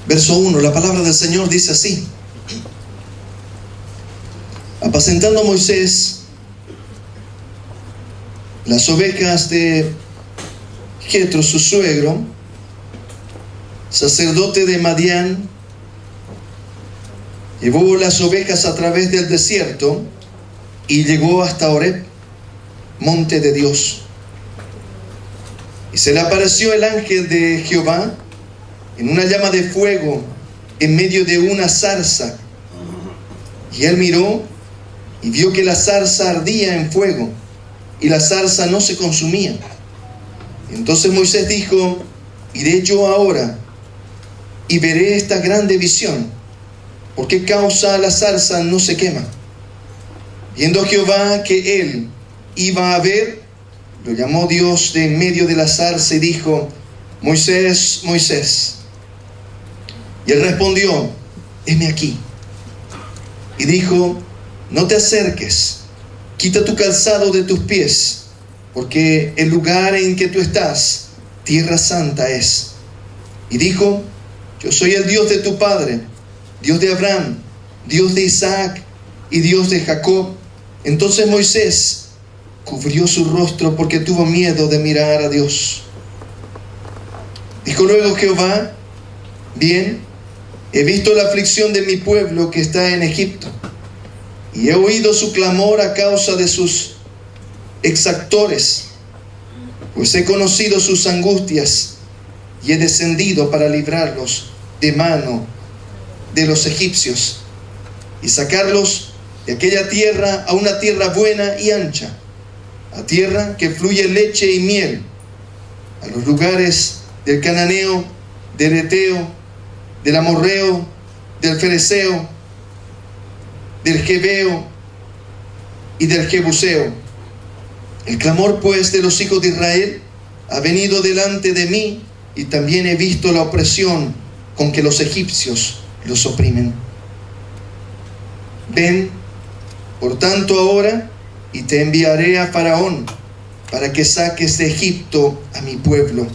Verso 1, la palabra del Señor dice así: apacentando Moisés las ovejas de Jetro, su suegro, sacerdote de Madián, llevó las ovejas a través del desierto y llegó hasta Horeb, monte de Dios. Y se le apareció el ángel de Jehová en una llama de fuego en medio de una zarza. Y él miró y vio que la zarza ardía en fuego y la zarza no se consumía. Entonces Moisés dijo: iré yo ahora y veré esta grande visión. ¿Por qué causa la zarza no se quema? Viendo Jehová que él iba a ver, lo llamó Dios de en medio de la zarza y dijo: Moisés, Moisés. Y él respondió: heme aquí. Y dijo: no te acerques, quita tu calzado de tus pies, porque el lugar en que tú estás, tierra santa es. Y dijo: yo soy el Dios de tu padre, Dios de Abraham, Dios de Isaac y Dios de Jacob. Entonces Moisés cubrió su rostro porque tuvo miedo de mirar a Dios. Dijo luego Jehová: bien, he visto la aflicción de mi pueblo que está en Egipto, y he oído su clamor a causa de sus exactores, pues he conocido sus angustias y he descendido para librarlos de mano de los egipcios y sacarlos de aquella tierra a una tierra buena y ancha, a tierra que fluye leche y miel, a los lugares del cananeo, del eteo, del amorreo, del fereceo, del jebeo y del jebuseo. El clamor pues de los hijos de Israel ha venido delante de mí, y también he visto la opresión con que los egipcios los oprimen. Ven, por tanto, ahora, y te enviaré a Faraón, para que saques de Egipto a mi pueblo,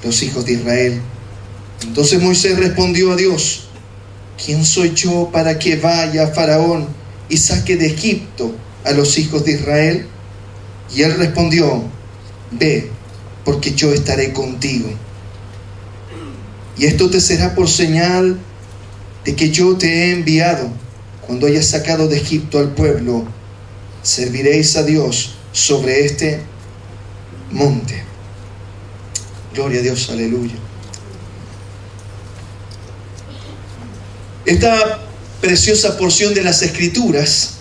los hijos de Israel. Entonces Moisés respondió a Dios: ¿quién soy yo para que vaya a Faraón y saque de Egipto a los hijos de Israel? Y él respondió: ve, porque yo estaré contigo. Y esto te será por señal de que yo te he enviado. Cuando hayas sacado de Egipto al pueblo, serviréis a Dios sobre este monte. Gloria a Dios, aleluya. Esta preciosa porción de las Escrituras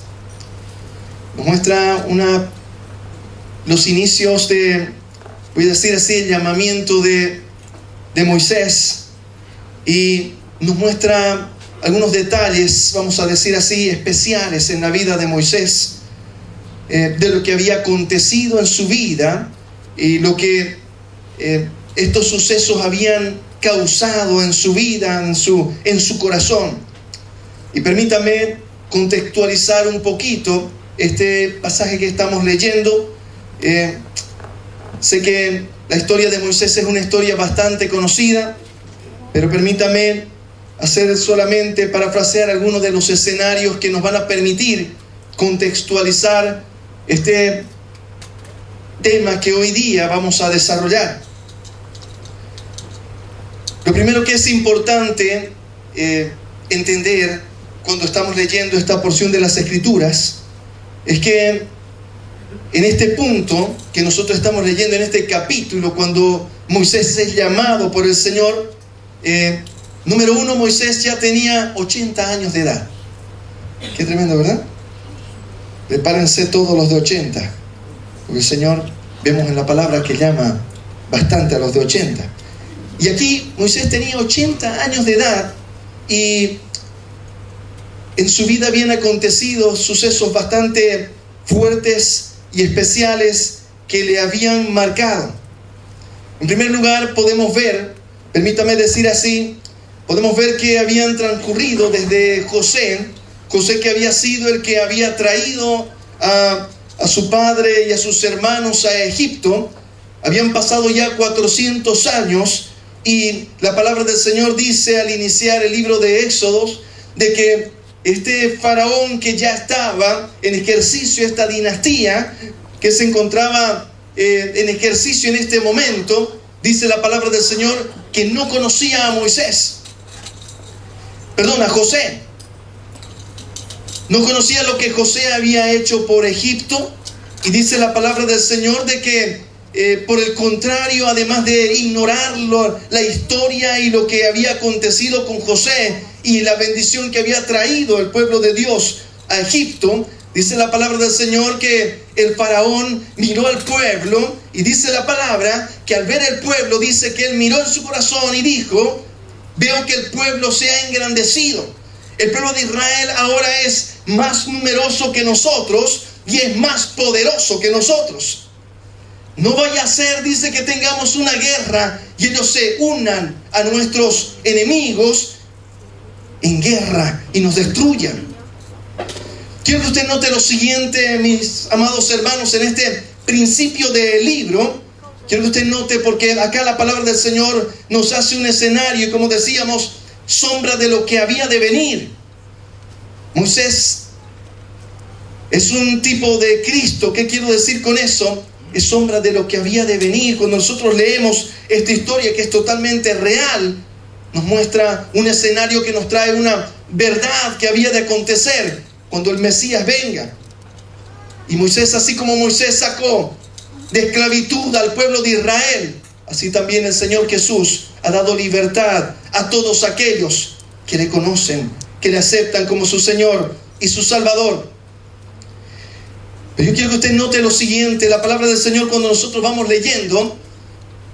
nos muestra los inicios de, voy a decir así, el llamamiento de Moisés, y nos muestra algunos detalles, vamos a decir así, especiales en la vida de Moisés, de lo que había acontecido en su vida y lo que estos sucesos habían causado en su vida, en su corazón. Y permítame contextualizar un poquito este pasaje que estamos leyendo. Sé que la historia de Moisés es una historia bastante conocida, pero permítame solamente parafrasear algunos de los escenarios que nos van a permitir contextualizar este tema que hoy día vamos a desarrollar. Lo primero que es importante entender cuando estamos leyendo esta porción de las Escrituras es que en este punto que nosotros estamos leyendo, en este capítulo, cuando Moisés es llamado por el Señor, número uno, Moisés ya tenía 80 años de edad. Qué tremendo, ¿verdad? Prepárense todos los de 80, porque el Señor, vemos en la palabra que llama bastante a los de 80. Y aquí Moisés tenía 80 años de edad, y en su vida habían acontecido sucesos bastante fuertes y especiales que le habían marcado. En primer lugar, podemos ver, permítame decir así, podemos ver que habían transcurrido desde José que había sido el que había traído a su padre y a sus hermanos a Egipto. Habían pasado ya 400 años Y la palabra del Señor dice al iniciar el libro de Éxodos de que este faraón que ya estaba en ejercicio, esta dinastía que se encontraba en ejercicio en este momento, dice la palabra del Señor que no conocía a Moisés, perdón, a José. No conocía lo que José había hecho por Egipto. Y dice la palabra del Señor de que por el contrario, además de ignorar la historia y lo que había acontecido con José y la bendición que había traído el pueblo de Dios a Egipto, dice la palabra del Señor que el faraón miró al pueblo, y dice la palabra que al ver el pueblo, dice que él miró en su corazón y dijo: veo que el pueblo se ha engrandecido. El pueblo de Israel ahora es más numeroso que nosotros y es más poderoso que nosotros. No vaya a ser, dice, que tengamos una guerra y ellos se unan a nuestros enemigos en guerra y nos destruyan. Quiero que usted note lo siguiente, mis amados hermanos, en este principio del libro. Quiero que usted note, porque acá la palabra del Señor nos hace un escenario, como decíamos, sombra de lo que había de venir. Moisés es un tipo de Cristo. ¿Qué quiero decir con eso? Es sombra de lo que había de venir. Cuando nosotros leemos esta historia, que es totalmente real, nos muestra un escenario que nos trae una verdad que había de acontecer cuando el Mesías venga. Y Moisés, así como Moisés sacó de esclavitud al pueblo de Israel, así también el Señor Jesús ha dado libertad a todos aquellos que le conocen, que le aceptan como su Señor y su Salvador. Pero yo quiero que usted note lo siguiente: la palabra del Señor, cuando nosotros vamos leyendo,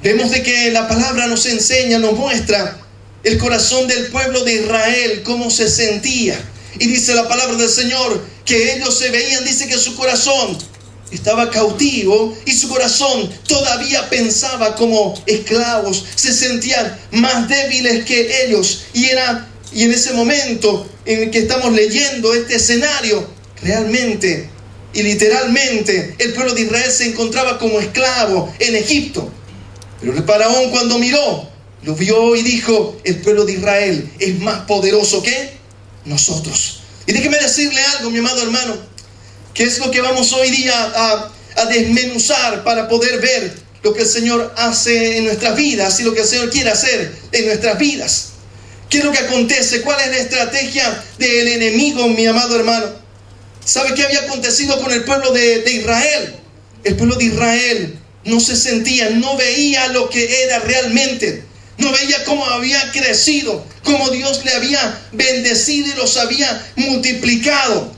vemos de que la palabra nos enseña, nos muestra el corazón del pueblo de Israel, cómo se sentía. Y dice la palabra del Señor que ellos se veían, dice que su corazón estaba cautivo y su corazón todavía pensaba como esclavos, se sentían más débiles que ellos. Y en ese momento en que estamos leyendo este escenario, realmente y literalmente el pueblo de Israel se encontraba como esclavo en Egipto. Pero el faraón, cuando miró, lo vio y dijo: el pueblo de Israel es más poderoso que nosotros. Y déjeme decirle algo, mi amado hermano, que es lo que vamos hoy día a desmenuzar para poder ver lo que el Señor hace en nuestras vidas y lo que el Señor quiere hacer en nuestras vidas. ¿Qué es lo que acontece? ¿Cuál es la estrategia del enemigo, mi amado hermano? ¿Sabe qué había acontecido con el pueblo de Israel? El pueblo de Israel no se sentía, no veía lo que era realmente. No veía cómo había crecido, cómo Dios le había bendecido y los había multiplicado.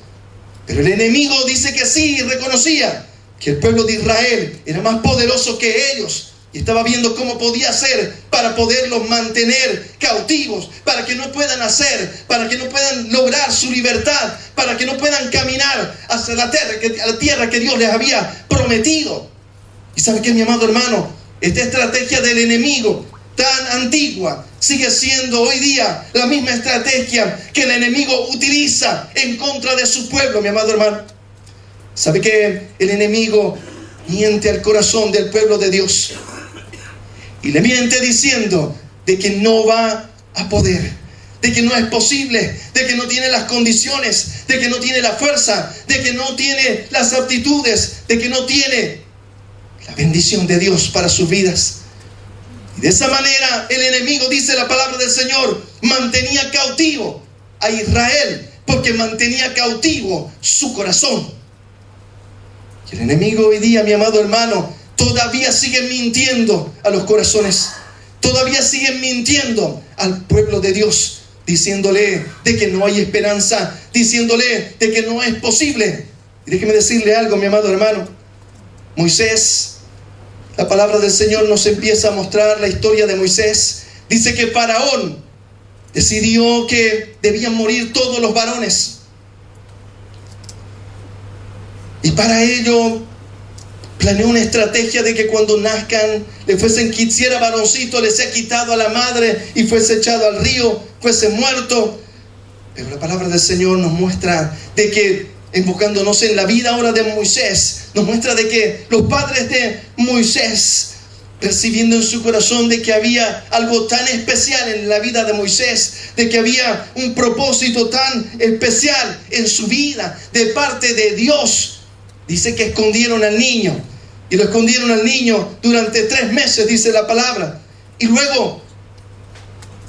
Pero el enemigo dice que sí, reconocía que el pueblo de Israel era más poderoso que ellos. Y estaba viendo cómo podía hacer para poderlos mantener cautivos, para que no puedan hacer, para que no puedan lograr su libertad, para que no puedan caminar hacia la tierra que Dios les había prometido. ¿Y sabe qué, mi amado hermano? Esta estrategia del enemigo tan antigua sigue siendo hoy día la misma estrategia que el enemigo utiliza en contra de su pueblo, mi amado hermano. ¿Sabe que el enemigo miente al corazón del pueblo de Dios? Y le miente diciendo de que no va a poder, de que no es posible, de que no tiene las condiciones, de que no tiene la fuerza, de que no tiene las aptitudes, de que no tiene la bendición de Dios para sus vidas. Y de esa manera el enemigo, dice la palabra del Señor, mantenía cautivo a Israel, porque mantenía cautivo su corazón. Y el enemigo hoy día, mi amado hermano, todavía sigue mintiendo a los corazones, todavía sigue mintiendo al pueblo de Dios, diciéndole de que no hay esperanza, diciéndole de que no es posible. Y déjeme decirle algo, mi amado hermano. Moisés, la palabra del Señor nos empieza a mostrar la historia de Moisés. Dice que Faraón decidió que debían morir todos los varones. Y para ello planeó una estrategia de que cuando nazcan, le fuesen, quisiera varoncito, le sea quitado a la madre y fuese echado al río, fuese muerto. Pero la palabra del Señor nos muestra de que, enfocándonos en la vida ahora de Moisés, nos muestra de que los padres de Moisés percibiendo en su corazón de que había algo tan especial en la vida de Moisés, de que había un propósito tan especial en su vida de parte de Dios. Dice que escondieron al niño, y lo escondieron al niño durante 3 meses, dice la palabra. Y luego,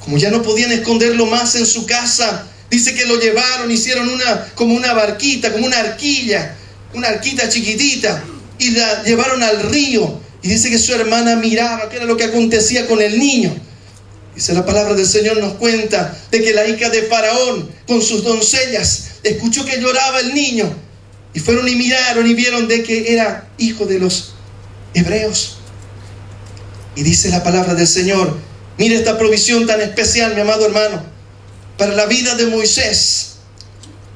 como ya no podían esconderlo más en su casa, dice que lo llevaron, hicieron como una barquita, como una arquita chiquitita, y la llevaron al río. Y dice que su hermana miraba qué era lo que acontecía con el niño. Dice la palabra del Señor, nos cuenta de que la hija de Faraón con sus doncellas escuchó que lloraba el niño, y fueron y miraron y vieron de que era hijo de los hebreos. Y dice la palabra del Señor, mire esta provisión tan especial, mi amado hermano, para la vida de Moisés.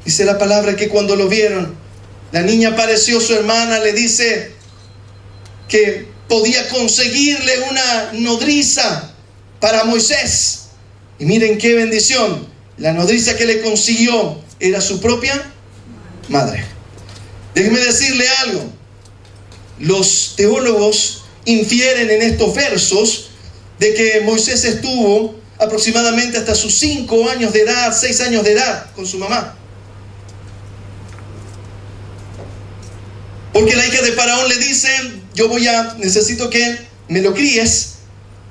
Dice la palabra que cuando lo vieron, la niña apareció, su hermana le dice que podía conseguirle una nodriza para Moisés. Y miren qué bendición, la nodriza que le consiguió era su propia madre. Déjeme decirle algo, los teólogos infieren en estos versos de que Moisés estuvo aproximadamente hasta sus 5 años de edad, 6 años de edad con su mamá. Porque la hija de Faraón le dice, necesito que me lo críes,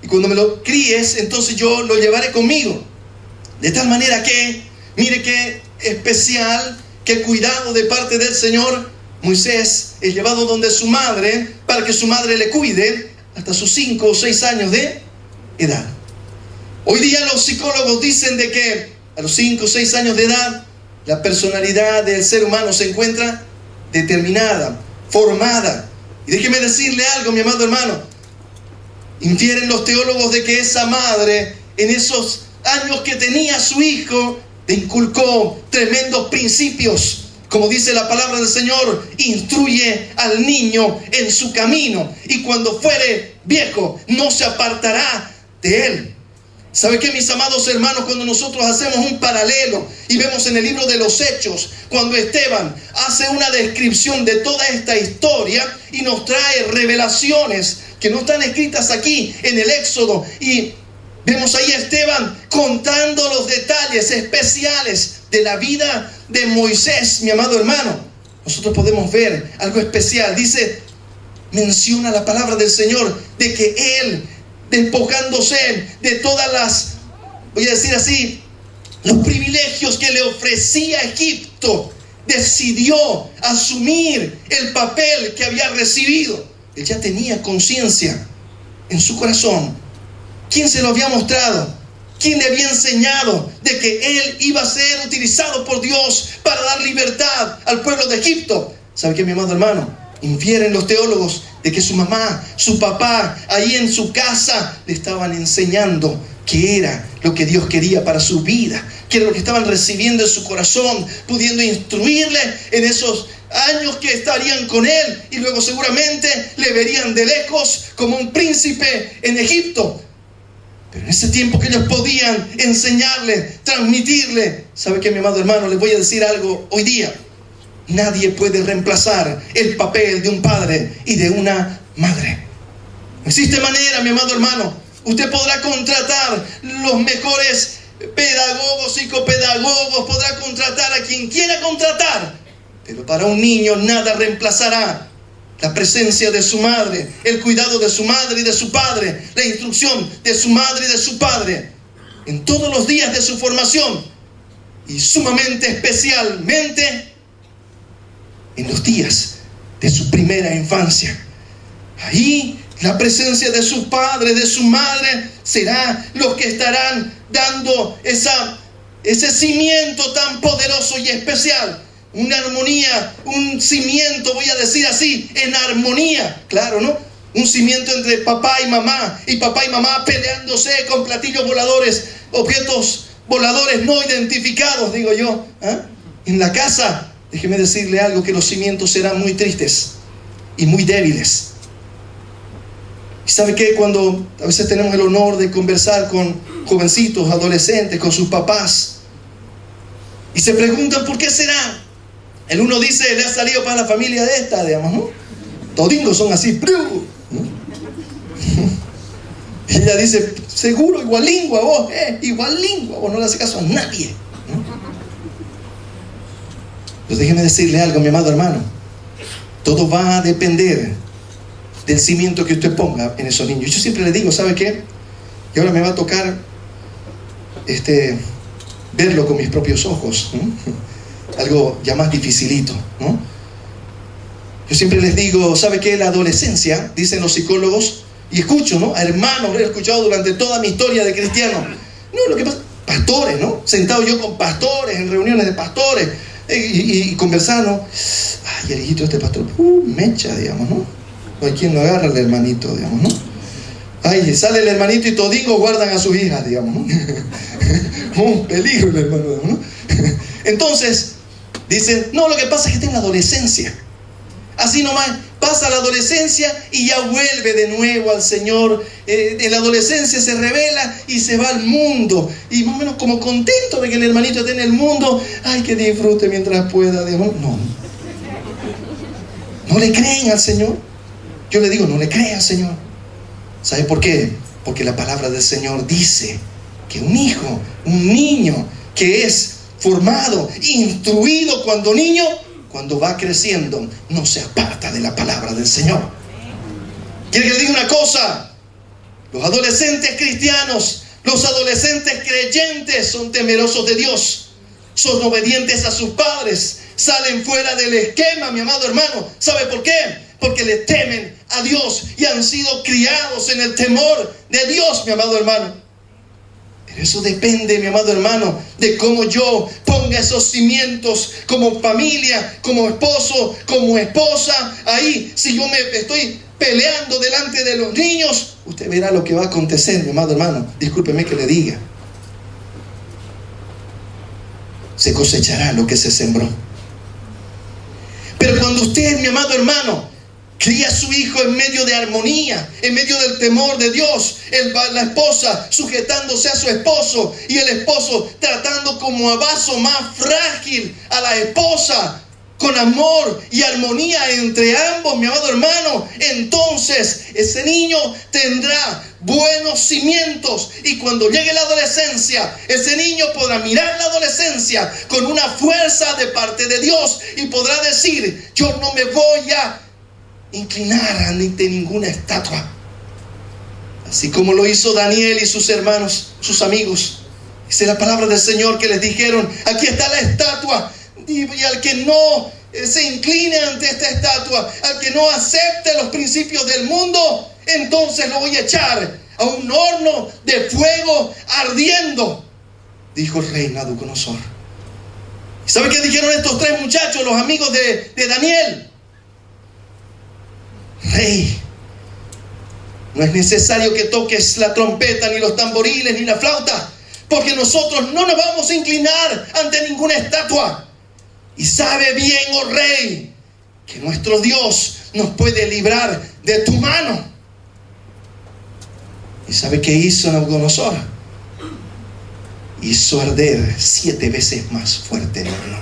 y cuando me lo críes, entonces yo lo llevaré conmigo. De tal manera que, mire qué especial, qué cuidado de parte del Señor. Moisés es llevado donde su madre, para que su madre le cuide hasta sus 5 o 6 años de edad. Hoy día los psicólogos dicen de que a los 5 o 6 años de edad, la personalidad del ser humano se encuentra determinada, formada. Y déjeme decirle algo, mi amado hermano. Infieren los teólogos de que esa madre, en esos años que tenía su hijo, le inculcó tremendos principios. Como dice la palabra del Señor, instruye al niño en su camino, y cuando fuere viejo no se apartará de él. ¿Sabe qué, mis amados hermanos? Cuando nosotros hacemos un paralelo y vemos en el libro de los Hechos, cuando Esteban hace una descripción de toda esta historia y nos trae revelaciones que no están escritas aquí en el Éxodo, y vemos ahí a Esteban contando los detalles especiales de la vida de Moisés, mi amado hermano, nosotros podemos ver algo especial. Dice, menciona la palabra del Señor de que él, despojándose de todas las, voy a decir así, los privilegios que le ofrecía Egipto, decidió asumir el papel que había recibido. Él ya tenía conciencia en su corazón. ¿Quién se lo había mostrado? ¿Quién le había enseñado de que él iba a ser utilizado por Dios para dar libertad al pueblo de Egipto? ¿Sabe qué, mi amado hermano? Infieren los teólogos de que su mamá, su papá, ahí en su casa le estaban enseñando qué era lo que Dios quería para su vida, qué era lo que estaban recibiendo en su corazón, pudiendo instruirle en esos años que estarían con él, y luego seguramente le verían de lejos como un príncipe en Egipto. Pero en ese tiempo que ellos podían enseñarle, transmitirle, ¿sabe qué, mi amado hermano? Les voy a decir algo hoy día. Nadie puede reemplazar el papel de un padre y de una madre. No existe manera, mi amado hermano. Usted podrá contratar los mejores pedagogos, psicopedagogos, podrá contratar a quien quiera contratar, pero para un niño nada reemplazará la presencia de su madre, el cuidado de su madre y de su padre, la instrucción de su madre y de su padre en todos los días de su formación, y sumamente especialmente en los días de su primera infancia. Ahí la presencia de su padre, de su madre, será los que estarán dando ese cimiento tan poderoso y especial. Una armonía, un cimiento, voy a decir así, en armonía, claro, ¿no? Un cimiento entre papá y mamá peleándose con platillos voladores, objetos voladores no identificados, digo yo, en la casa. Déjeme decirle algo, que los cimientos serán muy tristes y muy débiles. ¿Y sabe qué? Cuando a veces tenemos el honor de conversar con jovencitos, adolescentes, con sus papás, y se preguntan ¿por qué será? El uno dice, le ha salido para la familia de esta, digamos, ¿no? Todingos son así, Y ella dice, seguro, igual lingua vos, igual lingua, vos no le hace caso a nadie, ¿no? Pues déjeme decirle algo, mi amado hermano. Todo va a depender del cimiento que usted ponga en esos niños. Yo siempre le digo, ¿sabe qué? Y ahora me va a tocar verlo con mis propios ojos, ¿no? Algo ya más dificilito, ¿no? Yo siempre les digo, ¿sabe qué? La adolescencia, dicen los psicólogos, y escucho, ¿no? A hermanos, lo he escuchado durante toda mi historia de cristiano. No, lo que pasa, pastores, ¿no? Sentado yo con pastores, en reuniones de pastores, y conversar, ¿no? Ay, el hijito de este pastor, mecha, digamos, ¿no? O hay quien lo agarra el hermanito, digamos, ¿no? Ay, sale el hermanito y todingos guardan a sus hijas, digamos, ¿no? Un peligro el hermano, ¿no? Entonces, dicen, no, lo que pasa es que está en la adolescencia. Así nomás, pasa la adolescencia y ya vuelve de nuevo al Señor. En la adolescencia se revela y se va al mundo. Y más o menos como contento de que el hermanito esté en el mundo. Ay, que disfrute mientras pueda. Digamos, no. No le creen al Señor. Yo le digo, no le creen al Señor. ¿Sabe por qué? Porque la palabra del Señor dice que un hijo, un niño que es formado, instruido cuando niño, cuando va creciendo, no se aparta de la palabra del Señor. ¿Quiere que le diga una cosa? Los adolescentes cristianos, los adolescentes creyentes son temerosos de Dios, son obedientes a sus padres, salen fuera del esquema, mi amado hermano. ¿Sabe por qué? Porque le temen a Dios y han sido criados en el temor de Dios, mi amado hermano. Pero eso depende, mi amado hermano, de cómo yo ponga esos cimientos como familia, como esposo, como esposa. Ahí, si yo me estoy peleando delante de los niños, usted verá lo que va a acontecer, mi amado hermano. Discúlpeme que le diga. Se cosechará lo que se sembró. Pero cuando usted, mi amado hermano, cría a su hijo en medio de armonía, en medio del temor de Dios, la esposa sujetándose a su esposo y el esposo tratando como a vaso más frágil a la esposa, con amor y armonía entre ambos, mi amado hermano, entonces ese niño tendrá buenos cimientos, y cuando llegue la adolescencia, ese niño podrá mirar la adolescencia con una fuerza de parte de Dios y podrá decir, yo no me voy a inclinar ante ninguna estatua, así como lo hizo Daniel y sus hermanos, sus amigos. Dice la palabra del Señor que les dijeron, aquí está la estatua, y al que no se incline ante esta estatua, al que no acepte los principios del mundo, entonces lo voy a echar a un horno de fuego ardiendo, dijo el rey Nabucodonosor. ¿Y sabe qué dijeron estos tres muchachos, los amigos de Daniel? Rey, no es necesario que toques la trompeta, ni los tamboriles, ni la flauta, porque nosotros no nos vamos a inclinar ante ninguna estatua. Y sabe bien, oh rey, que nuestro Dios nos puede librar de tu mano. ¿Y sabe qué hizo Nabucodonosor? Hizo arder 7 veces más fuerte el horno.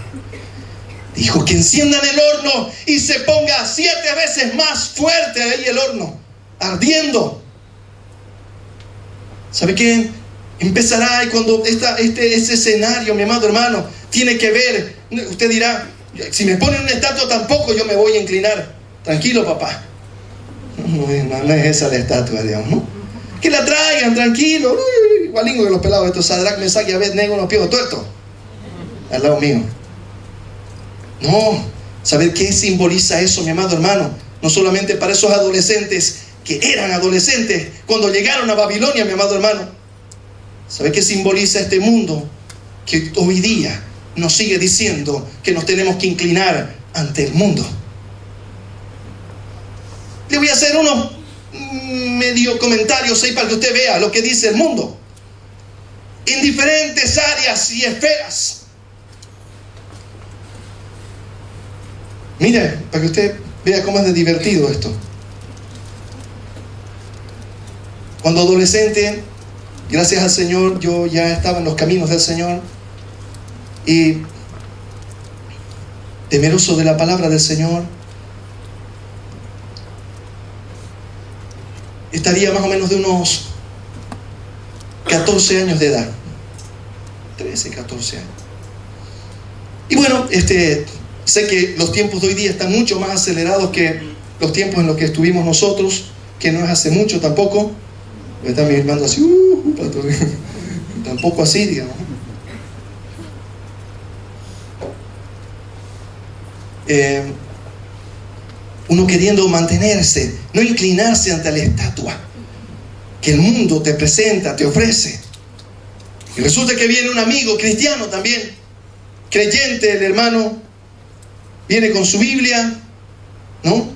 Dijo que enciendan el horno y se ponga 7 veces más fuerte ahí el horno, ardiendo. ¿Sabe qué? Empezará, y cuando este escenario, mi amado hermano, tiene que ver, usted dirá, si me ponen una estatua tampoco yo me voy a inclinar. Tranquilo, papá. No es esa la estatua, digamos, ¿no? Que la traigan, tranquilo. Igualingo que los pelados estos, Sadrach, Mesach y Abednego, los pies tuertos al lado mío. No, ¿sabe qué simboliza eso, mi amado hermano? No solamente para esos adolescentes que eran adolescentes cuando llegaron a Babilonia, mi amado hermano. ¿Sabe qué simboliza este mundo que hoy día nos sigue diciendo que nos tenemos que inclinar ante el mundo? Le voy a hacer unos medio comentarios ahí para que usted vea lo que dice el mundo en diferentes áreas y esferas. Mire, para que usted vea cómo es de divertido esto. Cuando adolescente, gracias al Señor, yo ya estaba en los caminos del Señor y temeroso de la palabra del Señor. Estaría más o menos de unos 14 años de edad. 13, 14 años. Y bueno, sé que los tiempos de hoy día están mucho más acelerados que los tiempos en los que estuvimos nosotros, que no es hace mucho tampoco. Me están mirando así, tampoco así, digamos. Uno queriendo mantenerse, no inclinarse ante la estatua que el mundo te presenta, te ofrece. Y resulta que viene un amigo cristiano también, creyente, el hermano, viene con su Biblia, ¿no?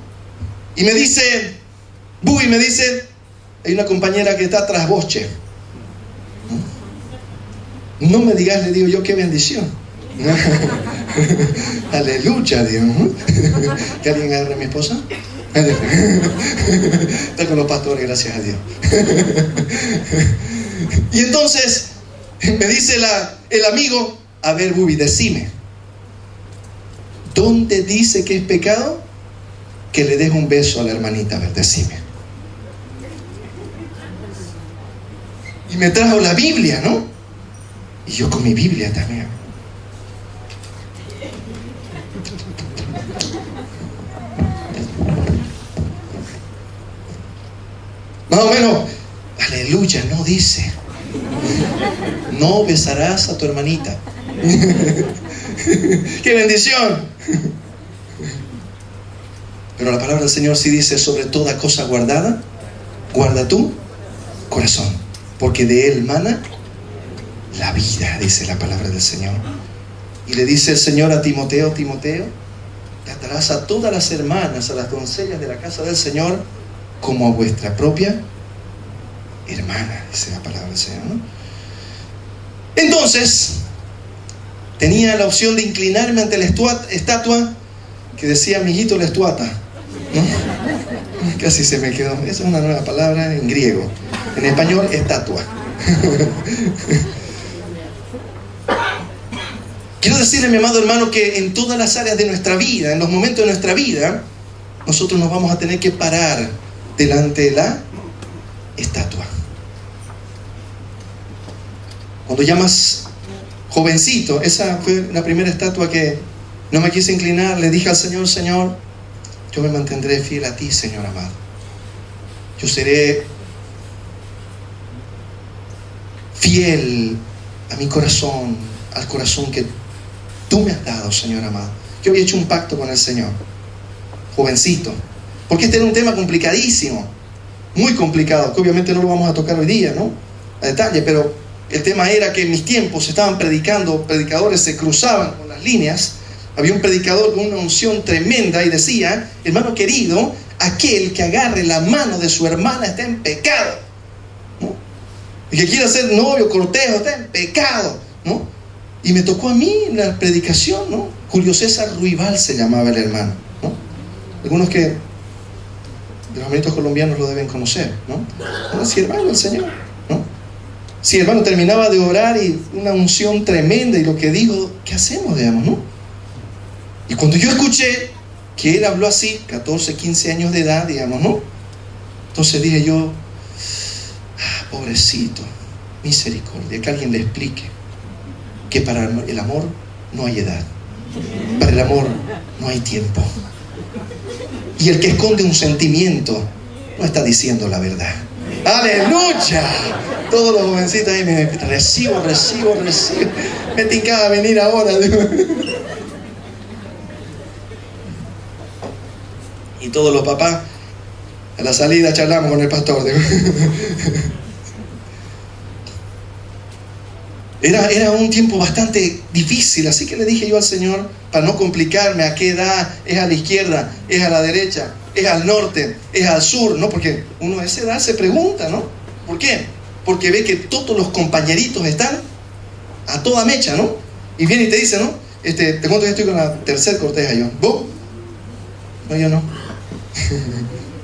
Y me dice, hay una compañera que está tras boche. No me digas, le digo yo, qué bendición. Aleluya, Dios. ¿Que alguien agarre a mi esposa? Está con los pastores, gracias a Dios. Y entonces me dice el amigo, a ver, Bubi, decime, ¿dónde dice que es pecado que le des un beso a la hermanita? A ver, decime. Y me trajo la Biblia, ¿no? Y yo con mi Biblia también. Más o menos, aleluya, no dice. No besarás a tu hermanita. ¡Qué bendición! Pero la palabra del Señor sí dice, sobre toda cosa guardada, guarda tu corazón, porque de él mana la vida, dice la palabra del Señor. Y le dice el Señor a Timoteo, Timoteo, tratarás a todas las hermanas, a las doncellas de la casa del Señor, como a vuestra propia hermana, dice la palabra del Señor, ¿no? Entonces, tenía la opción de inclinarme ante la estatua que decía, amiguito, la estuata, ¿no? Casi se me quedó. Esa es una nueva palabra en griego. En español, estatua. Quiero decirle, mi amado hermano, que en todas las áreas de nuestra vida, en los momentos de nuestra vida, nosotros nos vamos a tener que parar delante de la estatua. Cuando ya más jovencito, esa fue la primera estatua que no me quise inclinar. Le dije al Señor, Señor, yo me mantendré fiel a ti, Señor amado. Yo seré fiel a mi corazón, al corazón que tú me has dado, Señor amado. Yo había hecho un pacto con el Señor, jovencito, porque este era un tema complicadísimo, muy complicado, que obviamente no lo vamos a tocar hoy día, ¿no? A detalle, pero el tema era que en mis tiempos estaban predicando, predicadores se cruzaban con las líneas. Había un predicador con una unción tremenda y decía, hermano querido, aquel que agarre la mano de su hermana está en pecado, ¿no? El que quiera ser novio, cortejo, está en pecado, ¿no? Y me tocó a mí la predicación, ¿no? Julio César Ruibal se llamaba el hermano, ¿no? Algunos que de los hermanitos colombianos lo deben conocer, ¿no? Ahora sí, hermano, el Señor, ¿no? Sí, hermano, terminaba de orar y una unción tremenda, y lo que dijo, ¿qué hacemos, digamos, no? Y cuando yo escuché que él habló así, 14, 15 años de edad, digamos, ¿no? Entonces dije yo, pobrecito, misericordia, que alguien le explique que para el amor no hay edad, para el amor no hay tiempo, y el que esconde un sentimiento no está diciendo la verdad. ¡Aleluya! Todos los jovencitos ahí me recibo. Me tincaba venir ahora. Y todos los papás, a la salida charlamos con el pastor. Era un tiempo bastante difícil, así que le dije yo al Señor, para no complicarme, ¿a qué edad? ¿Es a la izquierda? ¿Es a la derecha? ¿Es al norte? ¿Es al sur? ¿No? Porque uno a esa edad se pregunta, ¿no? ¿Por qué? Porque ve que todos los compañeritos están a toda mecha, ¿no? Y viene y te dice, ¿no? Te cuento que estoy con la tercera corteja yo. ¿Vos? No, yo no.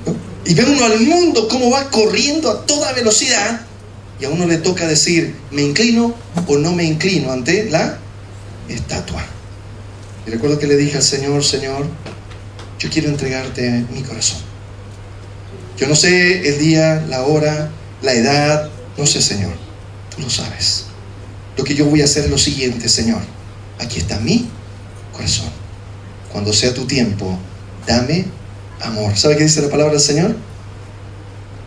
¿No? Y ve uno al mundo cómo va corriendo a toda velocidad, y a uno le toca decir, ¿me inclino o no me inclino ante la estatua? Y recuerdo que le dije al Señor, Señor, yo quiero entregarte mi corazón. Yo no sé el día, la hora, la edad, no sé, Señor. Tú lo sabes. Lo que yo voy a hacer es lo siguiente, Señor. Aquí está mi corazón. Cuando sea tu tiempo, dame amor. ¿Sabe qué dice la palabra del Señor?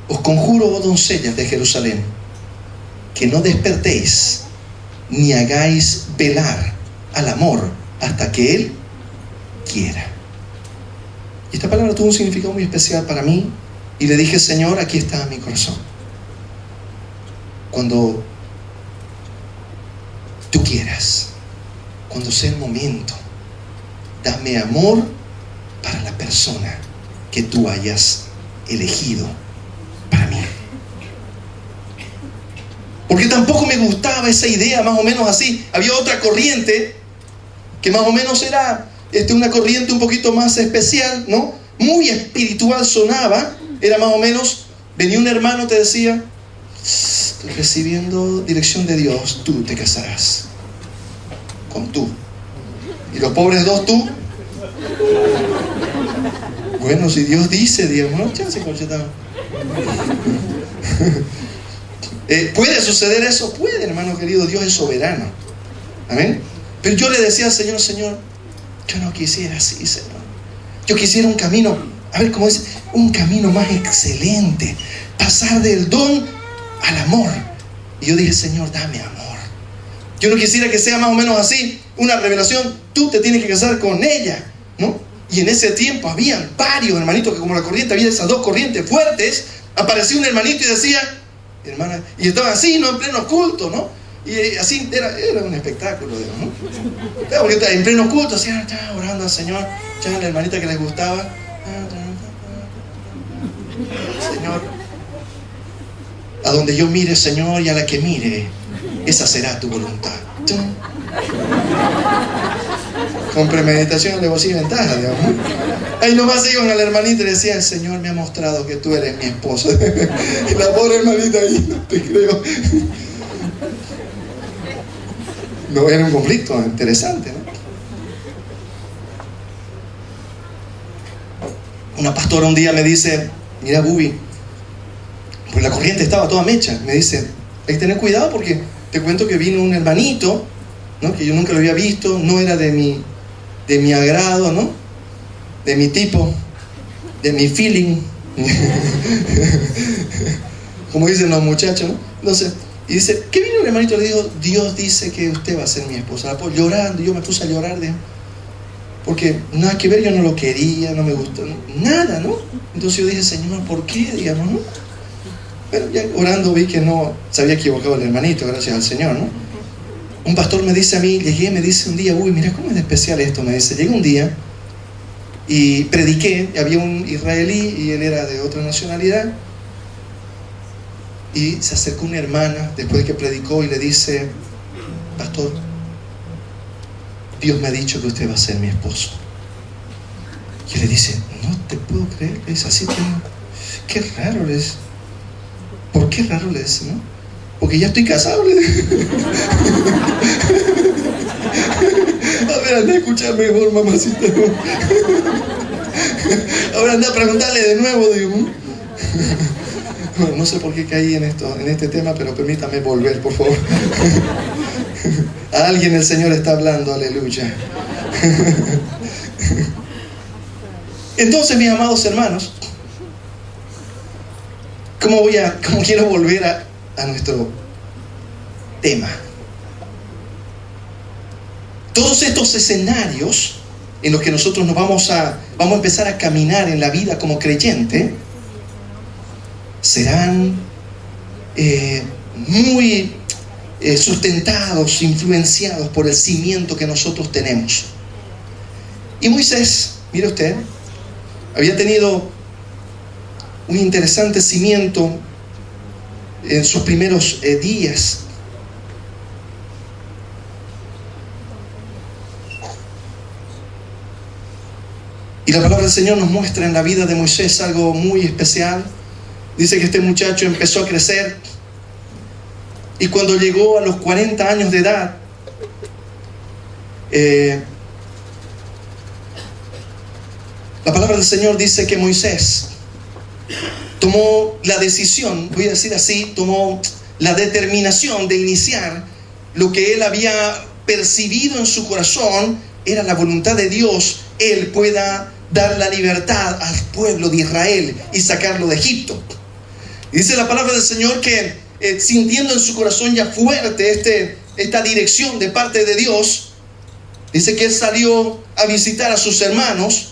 Os conjuro, oh doncellas de Jerusalén, que no despertéis ni hagáis velar al amor hasta que Él quiera. Y esta palabra tuvo un significado muy especial para mí. Y le dije, Señor, aquí está mi corazón. Cuando tú quieras, cuando sea el momento, dame amor para la persona que tú hayas elegido para mí. Porque tampoco me gustaba esa idea, más o menos así. Había otra corriente que más o menos era una corriente un poquito más especial, ¿no? Muy espiritual sonaba. Era más o menos, venía un hermano, te decía, recibiendo dirección de Dios, tú te casarás con tú. Y los pobres dos, tú. Bueno, si Dios dice, digamos, no, chance, conchetado. ¿Puede suceder eso? Puede, hermano querido, Dios es soberano. Amén. Pero yo le decía al Señor, Señor, yo no quisiera así, Señor. Yo quisiera un camino, a ver cómo es, un camino más excelente. Pasar del don al amor. Y yo dije, Señor, dame amor. Yo no quisiera que sea más o menos así, una revelación, tú te tienes que casar con ella, ¿no? Y en ese tiempo habían varios hermanitos que como la corriente, había esas dos corrientes fuertes. Apareció un hermanito y decía, hermana, y estaban así, ¿no? En pleno culto, ¿no? Y así era un espectáculo, ¿no? Porque en pleno culto, así, estaba orando al Señor, ya la hermanita que les gustaba. Señor, a donde yo mire, Señor, y a la que mire, esa será tu voluntad. Con premeditación, alevosía y ventaja, digamos. Ahí nomás iban a la hermanita y decían, el Señor me ha mostrado que tú eres mi esposo. Y la pobre hermanita ahí, no te creo. No, era un conflicto interesante, ¿no? Una pastora un día me dice, mira, Bubi, pues la corriente estaba toda mecha. Me dice, hay que tener cuidado porque te cuento que vino un hermanito, ¿no? Que yo nunca lo había visto, no era de mi agrado, ¿no? De mi tipo, de mi feeling. Como dicen los muchachos, ¿no? Entonces, y dice, ¿qué vino el hermanito? Le digo, Dios dice que usted va a ser mi esposa. Llorando, yo me puse a llorar, porque nada que ver, yo no lo quería, no me gustó, nada, ¿no? Entonces yo dije, Señor, ¿por qué? Digamos, ¿no? Pero ya orando vi que no se había equivocado el hermanito, gracias al Señor, ¿no? Un pastor me dice a mí, me dice un día, uy, mira cómo es de especial esto, me dice, llegué un día y prediqué, había un israelí y él era de otra nacionalidad, y se acercó una hermana después de que predicó y le dice, pastor, Dios me ha dicho que usted va a ser mi esposo. Y él le dice, no te puedo creer, le dice, así qué raro le dice. ¿Por qué raro le dice, no? Porque ya estoy casado, le dice. A ver, anda a escuchar mejor, mamacita. Ahora anda a preguntarle de nuevo, digo. Bueno, no sé por qué caí en este tema, pero permítame volver, por favor. A alguien el Señor está hablando, aleluya. Entonces, mis amados hermanos, ¿cómo quiero volver a nuestro tema? Todos estos escenarios en los que nosotros nos vamos a empezar a caminar en la vida como creyente serán muy sustentados, influenciados por el cimiento que nosotros tenemos. Y Moisés, mire usted, había tenido un interesante cimiento en sus primeros días. Y la palabra del Señor nos muestra en la vida de Moisés algo muy especial. Dice que este muchacho empezó a crecer y cuando llegó a los 40 años de edad, la palabra del Señor dice que Moisés tomó la decisión, voy a decir así, tomó la determinación de iniciar lo que él había percibido en su corazón, era la voluntad de Dios, él pueda dar la libertad al pueblo de Israel y sacarlo de Egipto. Y dice la palabra del Señor que sintiendo en su corazón ya fuerte esta dirección de parte de Dios, dice que él salió a visitar a sus hermanos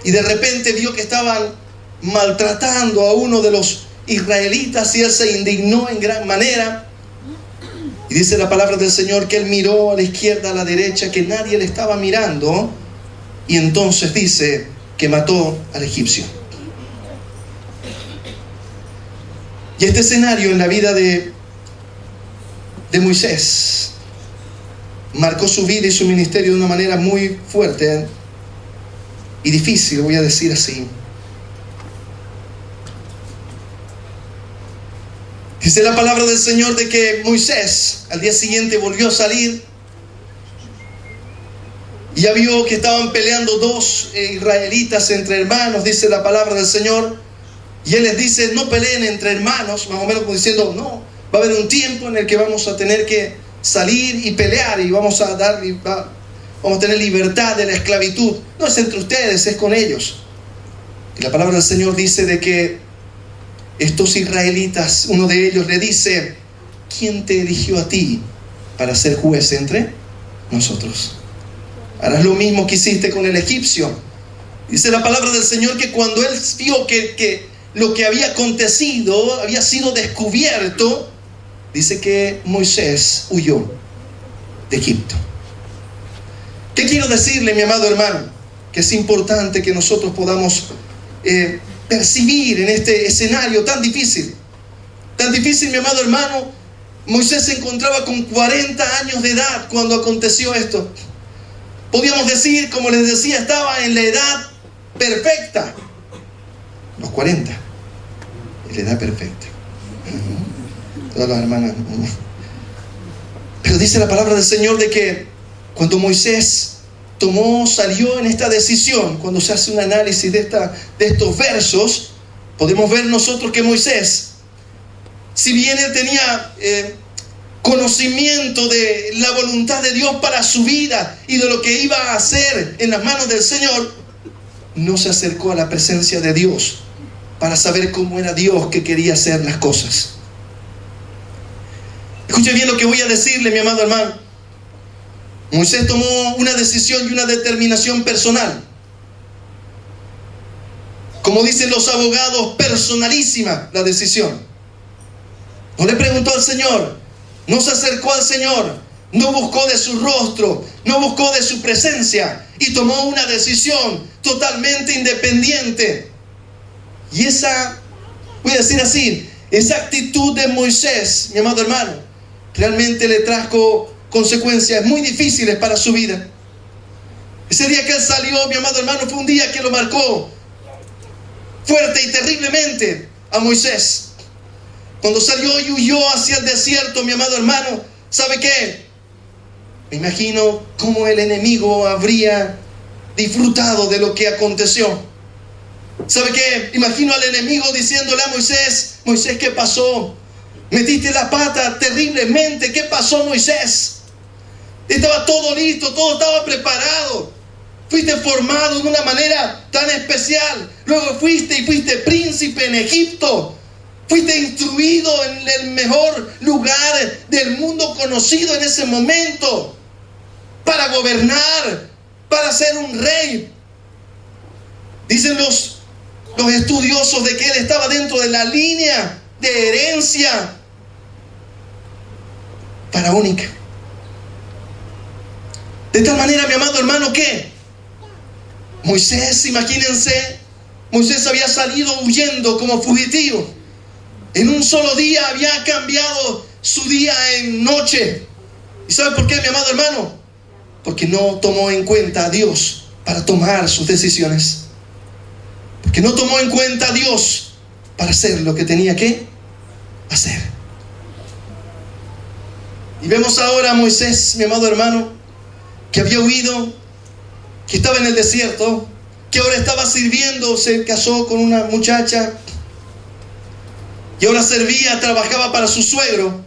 y de repente vio que estaban maltratando a uno de los israelitas y él se indignó en gran manera. Y dice la palabra del Señor que él miró a la izquierda, a la derecha, que nadie le estaba mirando, y entonces dice que mató al egipcio. Y este escenario en la vida de Moisés marcó su vida y su ministerio de una manera muy fuerte y difícil, voy a decir así. Dice la palabra del Señor de que Moisés al día siguiente volvió a salir y ya vio que estaban peleando dos israelitas entre hermanos, dice la palabra del Señor, y él les dice: no peleen entre hermanos, más o menos como diciendo: no, va a haber un tiempo en el que vamos a tener que salir y pelear y vamos a tener libertad de la esclavitud. No es entre ustedes, es con ellos. Y la palabra del Señor dice de que estos israelitas, uno de ellos le dice: ¿quién te eligió a ti para ser juez entre nosotros? Harás lo mismo que hiciste con el egipcio. Dice la palabra del Señor que cuando él vio que lo que había acontecido había sido descubierto, dice que Moisés huyó de Egipto. ¿Qué quiero decirle, mi amado hermano? Que es importante que nosotros podamos percibir en este escenario tan difícil, mi amado hermano. Moisés se encontraba con 40 años de edad cuando aconteció esto. Podríamos decir, como les decía, estaba en la edad perfecta. Los 40, en la edad perfecta. Todas las hermanas. Pero dice la palabra del Señor de que cuando Moisés salió en esta decisión, cuando se hace un análisis de estos versos, podemos ver nosotros que Moisés, si bien él tenía conocimiento de la voluntad de Dios para su vida y de lo que iba a hacer en las manos del Señor, no se acercó a la presencia de Dios para saber cómo era Dios que quería hacer las cosas. Escuche bien lo que voy a decirle, mi amado hermano. Moisés tomó una decisión y una determinación personal. Como dicen los abogados, personalísima la decisión. No le preguntó al Señor, no se acercó al Señor, no buscó de su rostro, no buscó de su presencia, y tomó una decisión totalmente independiente. Y voy a decir así, esa actitud de Moisés, mi amado hermano, realmente le trajo consecuencias muy difíciles para su vida. Ese día que él salió, mi amado hermano, fue un día que lo marcó fuerte y terriblemente a Moisés. Cuando salió y huyó hacia el desierto, mi amado hermano, ¿sabe qué? Me imagino cómo el enemigo habría disfrutado de lo que aconteció. ¿Sabe qué? Imagino al enemigo diciéndole a Moisés: Moisés, ¿qué pasó? Metiste la pata terriblemente. ¿Qué pasó, Moisés? Estaba todo listo, todo estaba preparado. Fuiste formado de una manera tan especial. Luego fuiste príncipe en Egipto. Fuiste instruido en el mejor lugar del mundo conocido en ese momento, para gobernar, para ser un rey. Dicen los estudiosos de que él estaba dentro de la línea de herencia faraónica. De tal manera, mi amado hermano, que Moisés, imagínense, Moisés había salido huyendo como fugitivo. En un solo día había cambiado su día en noche. ¿Y sabe por qué, mi amado hermano? Porque no tomó en cuenta a Dios para tomar sus decisiones. Porque no tomó en cuenta a Dios para hacer lo que tenía que hacer. Y vemos ahora a Moisés, mi amado hermano, que había huido, que estaba en el desierto, que ahora estaba sirviendo, se casó con una muchacha y ahora servía, trabajaba para su suegro.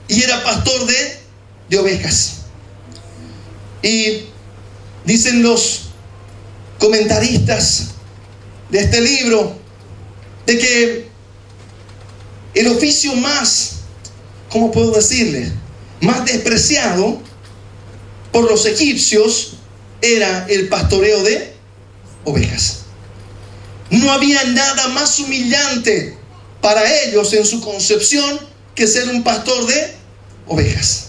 y era pastor de ovejas. Y dicen los comentaristas de este libro de que el oficio más, ¿cómo puedo decirle?, más despreciado por los egipcios era el pastoreo de ovejas. No había nada más humillante para ellos en su concepción que ser un pastor de ovejas.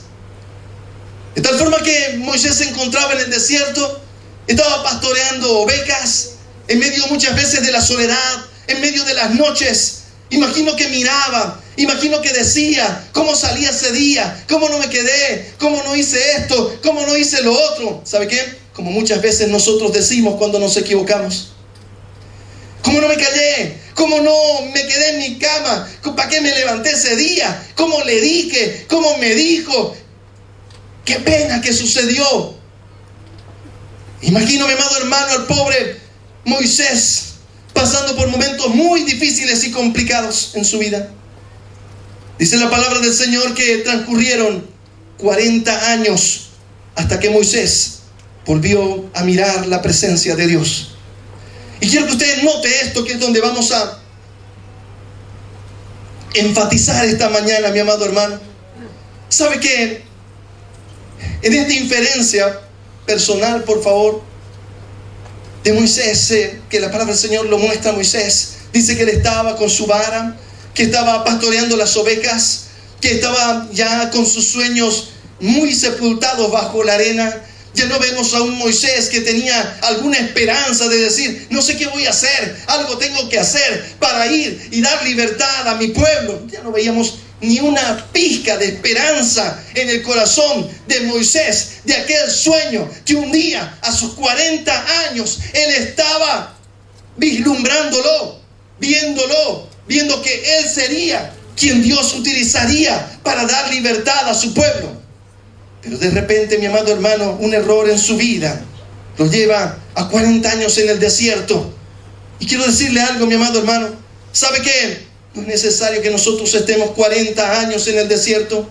De tal forma que Moisés se encontraba en el desierto, estaba pastoreando ovejas, en medio muchas veces de la soledad, en medio de las noches. Imagino que miraba, imagino que decía, ¿cómo salí ese día? ¿Cómo no me quedé? ¿Cómo no hice esto? ¿Cómo no hice lo otro? ¿Sabe qué? Como muchas veces nosotros decimos cuando nos equivocamos. ¿Cómo no me callé? ¿Cómo no me quedé en mi cama? ¿Para qué me levanté ese día? ¿Cómo le dije? ¿Cómo me dijo? ¡Qué pena que sucedió! Imagino, mi amado hermano, al pobre Moisés pasando por momentos muy difíciles y complicados en su vida. Dice la palabra del Señor que transcurrieron 40 años hasta que Moisés volvió a mirar la presencia de Dios. Y quiero que usted note esto, que es donde vamos a enfatizar esta mañana, mi amado hermano. ¿Sabe qué? En esta inferencia personal, por favor, de Moisés, que la palabra del Señor lo muestra a Moisés, dice que él estaba con su vara, que estaba pastoreando las ovejas, que estaba ya con sus sueños muy sepultados bajo la arena. Ya no vemos a un Moisés que tenía alguna esperanza de decir, no sé qué voy a hacer, algo tengo que hacer para ir y dar libertad a mi pueblo. Ya no veíamos ni una pizca de esperanza en el corazón de Moisés, de aquel sueño que un día a sus 40 años él estaba vislumbrándolo, viendo que él sería quien Dios utilizaría para dar libertad a su pueblo. Pero de repente, mi amado hermano, un error en su vida lo lleva a 40 años en el desierto. Y quiero decirle algo, mi amado hermano. ¿Sabe qué? No es necesario que nosotros estemos 40 años en el desierto.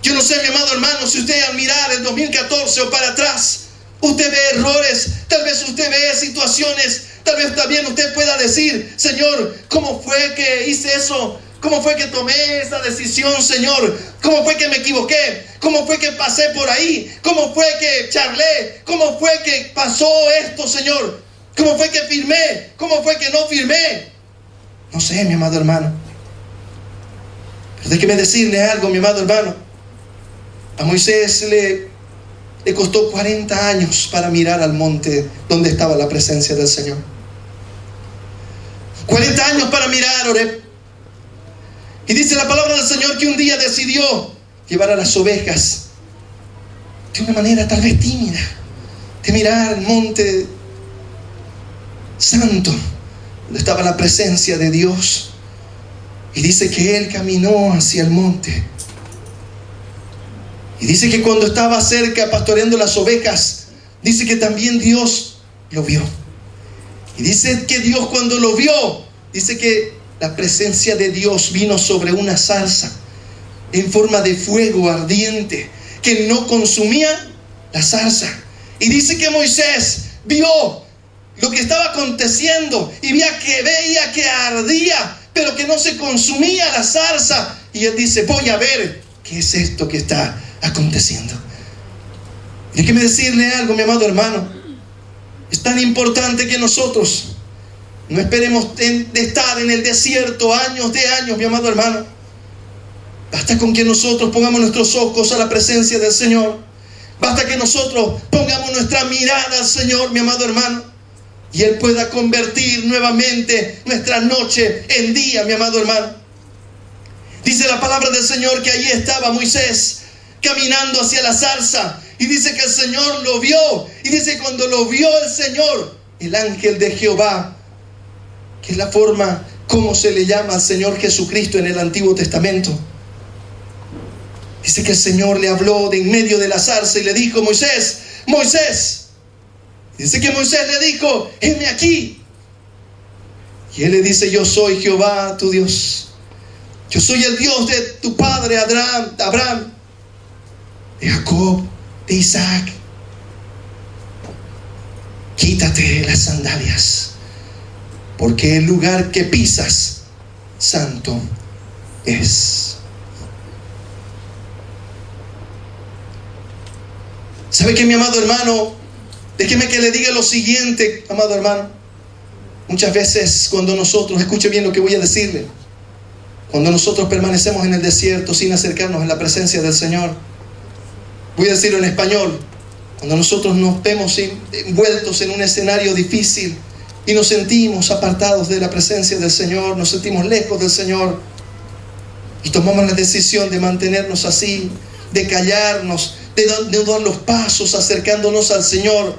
Yo no sé, mi amado hermano, si usted al mirar el 2014 o para atrás, usted ve errores, tal vez usted ve situaciones, tal vez también usted pueda decir, Señor, ¿cómo fue que hice eso? ¿Cómo fue que tomé esa decisión, Señor? ¿Cómo fue que me equivoqué? ¿Cómo fue que pasé por ahí? ¿Cómo fue que charlé? ¿Cómo fue que pasó esto, Señor? ¿Cómo fue que firmé? ¿Cómo fue que no firmé? No sé, mi amado hermano. Pero déjeme decirle algo, mi amado hermano. A Moisés le costó 40 años para mirar al monte donde estaba la presencia del Señor. 40 años para mirar, Oreb. Y dice la palabra del Señor que un día decidió llevar a las ovejas de una manera tal vez tímida, de mirar el monte santo, donde estaba la presencia de Dios. Y dice que él caminó hacia el monte. Y dice que cuando estaba cerca pastoreando las ovejas, dice que también Dios lo vio. Y dice que Dios, cuando lo vio, dice que la presencia de Dios vino sobre una zarza en forma de fuego ardiente que no consumía la zarza. Y dice que Moisés vio lo que estaba aconteciendo y veía que ardía, pero que no se consumía la zarza. Y él dice, voy a ver qué es esto que está aconteciendo. Y déjeme decirle algo, mi amado hermano. Es tan importante que nosotros no esperemos de estar en el desierto años de años, mi amado hermano. Basta con que nosotros pongamos nuestros ojos a la presencia del Señor. Basta que nosotros pongamos nuestra mirada al Señor, mi amado hermano, y Él pueda convertir nuevamente nuestra noche en día, mi amado hermano. Dice la palabra del Señor que allí estaba Moisés caminando hacia la zarza. Y dice que el Señor lo vio. Y dice que cuando lo vio el Señor, el ángel de Jehová, que es la forma como se le llama al Señor Jesucristo en el Antiguo Testamento. Dice que el Señor le habló de en medio de la zarza y le dijo, Moisés, Moisés. Dice que Moisés le dijo, heme aquí. Y él le dice, yo soy Jehová tu Dios. Yo soy el Dios de tu padre Abraham, de Jacob, de Isaac. Quítate las sandalias, porque el lugar que pisas, santo es. ¿Sabe qué, mi amado hermano? Déjeme que le diga lo siguiente, amado hermano. Muchas veces cuando nosotros, escuche bien lo que voy a decirle, cuando nosotros permanecemos en el desierto sin acercarnos a la presencia del Señor, voy a decirlo en español, cuando nosotros nos vemos envueltos en un escenario difícil y nos sentimos apartados de la presencia del Señor, nos sentimos lejos del Señor y tomamos la decisión de mantenernos así, de callarnos, de dar los pasos acercándonos al Señor,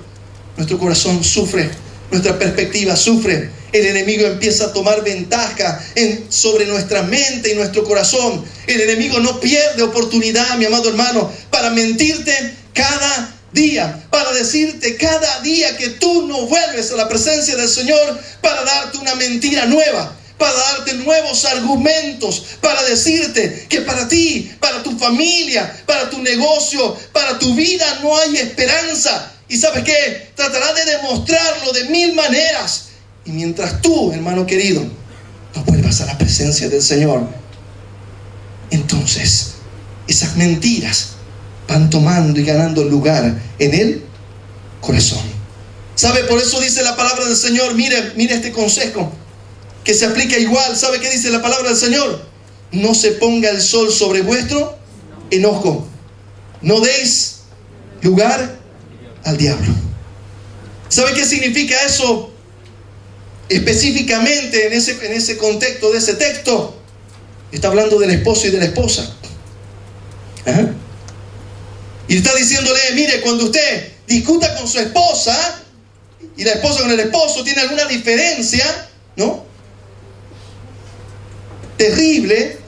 nuestro corazón sufre, nuestra perspectiva sufre. El enemigo empieza a tomar ventaja sobre nuestra mente y nuestro corazón. El enemigo no pierde oportunidad, mi amado hermano, para mentirte cada día, para decirte cada día que tú no vuelves a la presencia del Señor, para darte una mentira nueva, para darte nuevos argumentos, para decirte que para ti, para tu familia, para tu negocio, para tu vida no hay esperanza. ¿Y sabes qué? Tratará de demostrarlo de mil maneras. Y mientras tú, hermano querido, no vuelvas a la presencia del Señor, entonces esas mentiras van tomando y ganando lugar en el corazón. ¿Sabe? Por eso dice la palabra del Señor. Mire este consejo que se aplica igual. ¿Sabe qué dice la palabra del Señor? No se ponga el sol sobre vuestro enojo. No deis lugar al diablo. ¿Sabe qué significa eso? Específicamente en ese contexto de ese texto, está hablando del esposo y de la esposa. ¿Ah? Y está diciéndole, mire, cuando usted discuta con su esposa y la esposa con el esposo tiene alguna diferencia, ¿no? Terrible.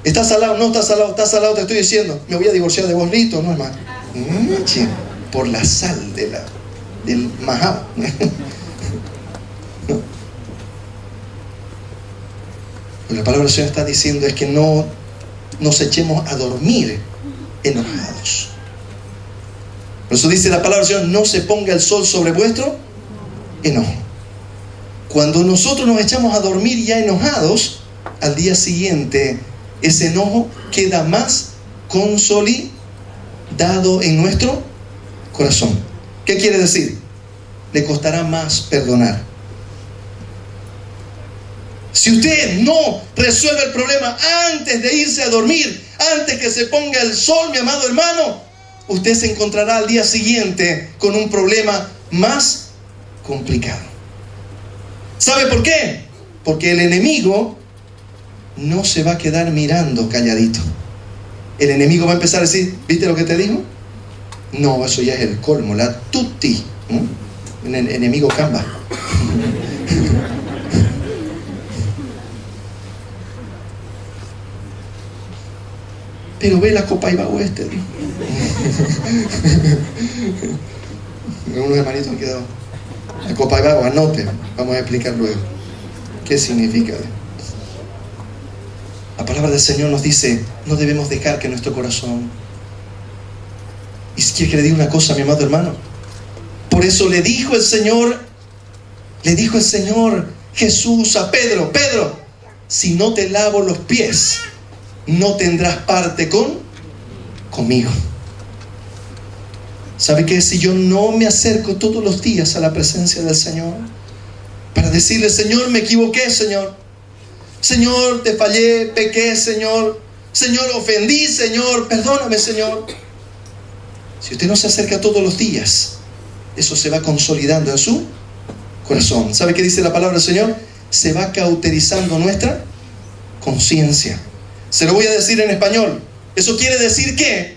¿Está salado? No está salado. Está salado, te estoy diciendo. Me voy a divorciar de vos, listo, ¿no, hermano? Por la sal del majao. No. La palabra del Señor está diciendo es que no nos echemos a dormir enojados. Por eso dice la palabra del Señor, no se ponga el sol sobre vuestro enojo. Cuando nosotros nos echamos a dormir ya enojados, al día siguiente ese enojo queda más consolidado en nuestro corazón. ¿Qué quiere decir? Le costará más perdonar. Si usted no resuelve el problema antes de irse a dormir, antes que se ponga el sol, mi amado hermano, usted se encontrará al día siguiente con un problema más complicado. ¿Sabe por qué? Porque el enemigo no se va a quedar mirando calladito. El enemigo va a empezar a decir, ¿viste lo que te dijo? No, eso ya es el colmo, la tutti. El enemigo camba. Pero ve la copa y va oeste. Unos hermanitos han quedado. La copa y va, anote. Vamos a explicar luego qué significa. La palabra del Señor nos dice, no debemos dejar que nuestro corazón. Y si quiere que le diga una cosa, mi amado hermano, por eso le dijo el Señor Jesús a Pedro, Pedro, si no te lavo los pies, no tendrás parte conmigo. ¿Sabe qué? Si yo no me acerco todos los días a la presencia del Señor para decirle, Señor, me equivoqué, Señor, te fallé, pequé, Señor, ofendí, Señor, perdóname, Señor. Si usted no se acerca todos los días, eso se va consolidando en su corazón. ¿Sabe qué dice la palabra del Señor? Se va cauterizando nuestra conciencia. Se lo voy a decir en español. Eso quiere decir que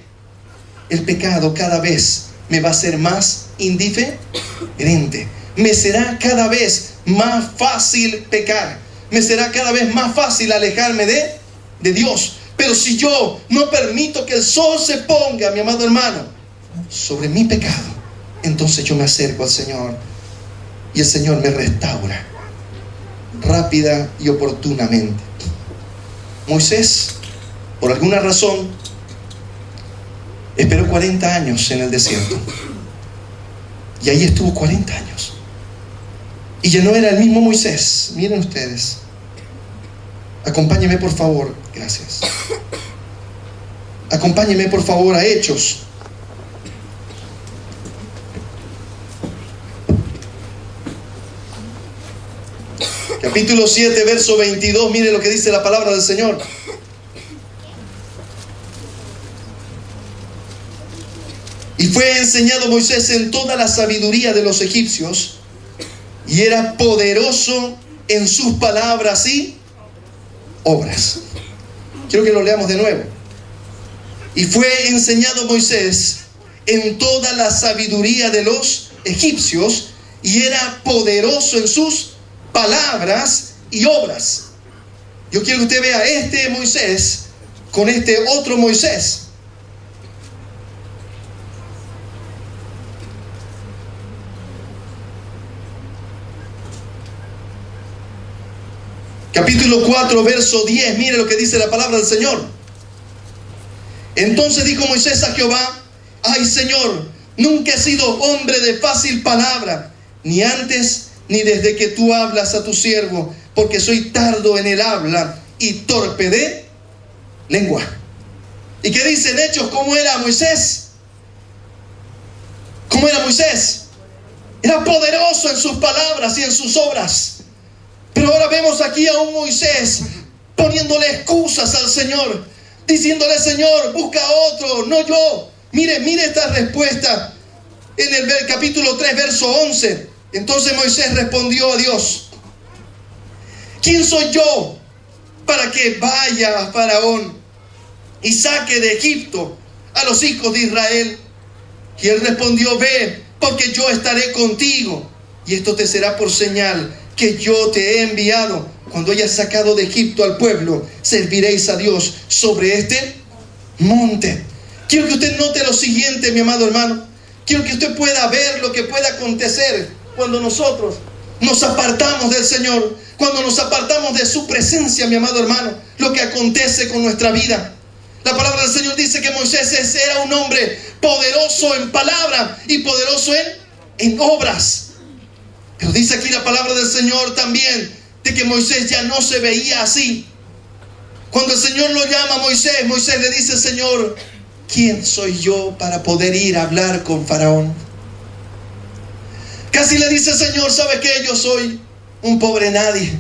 el pecado cada vez me va a ser más indiferente. Me será cada vez más fácil pecar. Me será cada vez más fácil alejarme de Dios. Pero si yo no permito que el sol se ponga, mi amado hermano, sobre mi pecado, entonces yo me acerco al Señor y el Señor me restaura rápida y oportunamente. Moisés, por alguna razón, esperó 40 años en el desierto. Y ahí estuvo 40 años. Y ya no era el mismo Moisés. Miren ustedes. Acompáñenme por favor. Gracias. Acompáñenme por favor a Hechos. Capítulo 7, verso 22. Mire lo que dice la palabra del Señor. Y fue enseñado Moisés en toda la sabiduría de los egipcios, y era poderoso en sus palabras y obras. Quiero que lo leamos de nuevo. Y fue enseñado Moisés en toda la sabiduría de los egipcios, y era poderoso en sus palabras y obras. Yo quiero que usted vea este Moisés con este otro Moisés. Capítulo 4, verso 10, mire lo que dice la palabra del Señor. Entonces dijo Moisés a Jehová: ay Señor, nunca he sido hombre de fácil palabra, ni antes ni desde que tú hablas a tu siervo, porque soy tardo en el habla y torpe de lengua. ¿Y qué dice en Hechos? ¿Cómo era Moisés? ¿Cómo era Moisés? Era poderoso en sus palabras y en sus obras. Pero ahora vemos aquí a un Moisés poniéndole excusas al Señor, diciéndole: Señor, busca a otro, no yo. Mire esta respuesta en el capítulo 3, verso 11. Entonces Moisés respondió a Dios: ¿quién soy yo para que vaya a Faraón y saque de Egipto a los hijos de Israel? Y él respondió: ve, porque yo estaré contigo, y esto te será por señal que yo te he enviado. Cuando hayas sacado de Egipto al pueblo, serviréis a Dios sobre este monte. Quiero que usted note lo siguiente, mi amado hermano. Quiero que usted pueda ver lo que puede acontecer cuando nosotros nos apartamos del Señor, cuando nos apartamos de su presencia, mi amado hermano. Lo que acontece con nuestra vida. La palabra del Señor dice que Moisés era un hombre poderoso en palabra y poderoso en obras. Pero dice aquí la palabra del Señor también de que Moisés ya no se veía así. Cuando el Señor lo llama a Moisés, Moisés le dice: Señor, ¿quién soy yo para poder ir a hablar con Faraón? Casi le dice: Señor, ¿sabe qué? Yo soy un pobre nadie.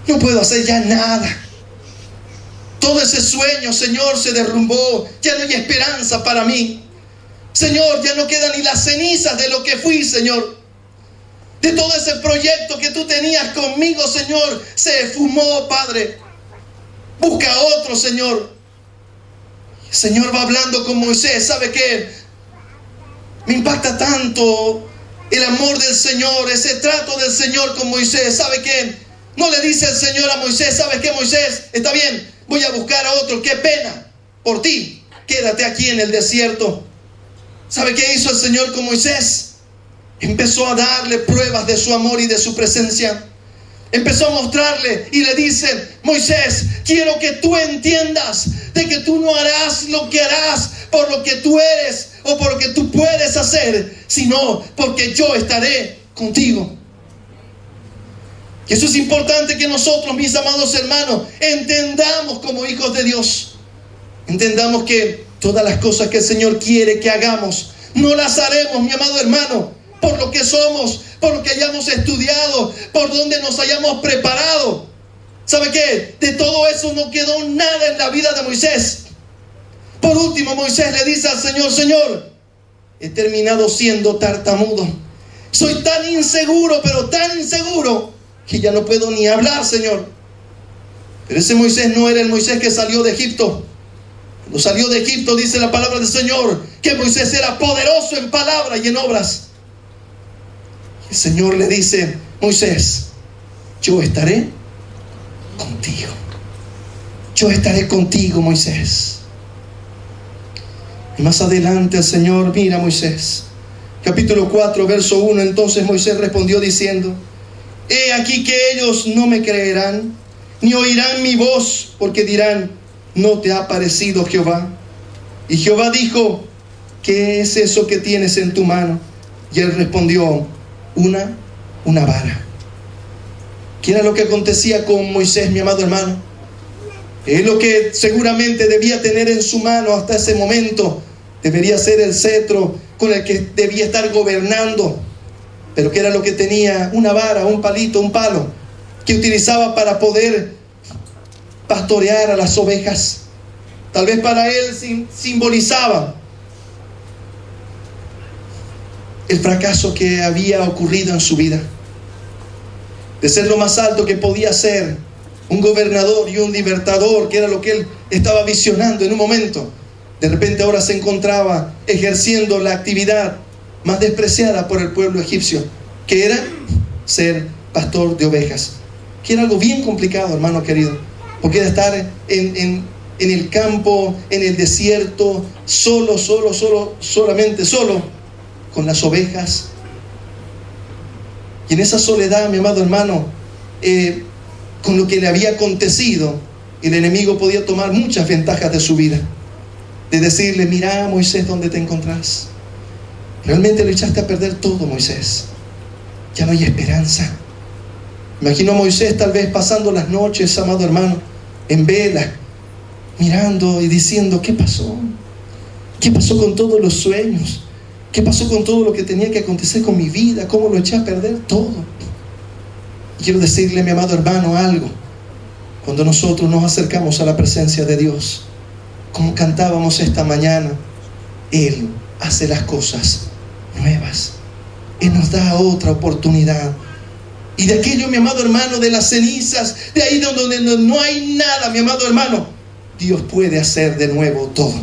No puedo hacer ya nada. Todo ese sueño, Señor, se derrumbó. Ya no hay esperanza para mí. Señor, ya no quedan ni las cenizas de lo que fui, Señor. De todo ese proyecto que tú tenías conmigo, Señor, se esfumó, Padre. Busca otro, Señor. El Señor va hablando con Moisés. ¿Sabe qué? Me impacta tanto el amor del Señor, ese trato del Señor con Moisés. ¿Sabe qué? No le dice el Señor a Moisés: ¿sabes qué, Moisés? Está bien, voy a buscar a otro. Qué pena por ti. Quédate aquí en el desierto. ¿Sabe qué hizo el Señor con Moisés? Empezó a darle pruebas de su amor y de su presencia. Empezó a mostrarle y le dice: Moisés, quiero que tú entiendas de que tú no harás lo que harás por lo que tú eres o por lo que tú puedes hacer, sino porque yo estaré contigo. Y eso es importante que nosotros, mis amados hermanos, entendamos como hijos de Dios. Entendamos que todas las cosas que el Señor quiere que hagamos, no las haremos, mi amado hermano, por lo que somos, por lo que hayamos estudiado, por donde nos hayamos preparado. ¿Sabe qué? De todo eso no quedó nada en la vida de Moisés. Por último, Moisés le dice al Señor: Señor, he terminado siendo tartamudo. Soy tan inseguro, pero tan inseguro, que ya no puedo ni hablar, Señor. Pero ese Moisés no era el Moisés que salió de Egipto. Cuando salió de Egipto, dice la palabra del Señor que Moisés era poderoso en palabra y en obras. El Señor le dice: Moisés, yo estaré contigo. Yo estaré contigo, Moisés. Y más adelante el Señor mira a Moisés. Capítulo 4, verso 1. Entonces Moisés respondió diciendo: he aquí que ellos no me creerán ni oirán mi voz, porque dirán: ¿no te ha parecido Jehová? Y Jehová dijo: ¿qué es eso que tienes en tu mano? Y él respondió: una vara. ¿Qué era lo que acontecía con Moisés, mi amado hermano? Es lo que seguramente debía tener en su mano hasta ese momento. Debería ser el cetro con el que debía estar gobernando. Pero ¿qué era lo que tenía? Una vara, un palito, un palo, que utilizaba para poder pastorear a las ovejas. Tal vez para él simbolizaba el fracaso que había ocurrido en su vida. De ser lo más alto que podía ser, un gobernador y un libertador, que era lo que él estaba visionando en un momento, de repente ahora se encontraba ejerciendo la actividad más despreciada por el pueblo egipcio, que era ser pastor de ovejas. Que era algo bien complicado, hermano querido, porque era estar en el campo, en el desierto, solamente solo, con las ovejas. Y en esa soledad, mi amado hermano, con lo que le había acontecido, el enemigo podía tomar muchas ventajas de su vida. De decirle: mira, Moisés, ¿dónde te encontrás? Realmente lo echaste a perder todo, Moisés. Ya no hay esperanza. Imagino a Moisés tal vez pasando las noches, amado hermano, en vela, mirando y diciendo: ¿qué pasó? ¿Qué pasó con todos los sueños? ¿Qué pasó con todo lo que tenía que acontecer con mi vida? ¿Cómo lo eché a perder todo? Y quiero decirle, mi amado hermano, algo. Cuando nosotros nos acercamos a la presencia de Dios, como cantábamos esta mañana, Él hace las cosas nuevas. Él nos da otra oportunidad. Y de aquello, mi amado hermano, de las cenizas, de ahí donde no hay nada, mi amado hermano, Dios puede hacer de nuevo todo.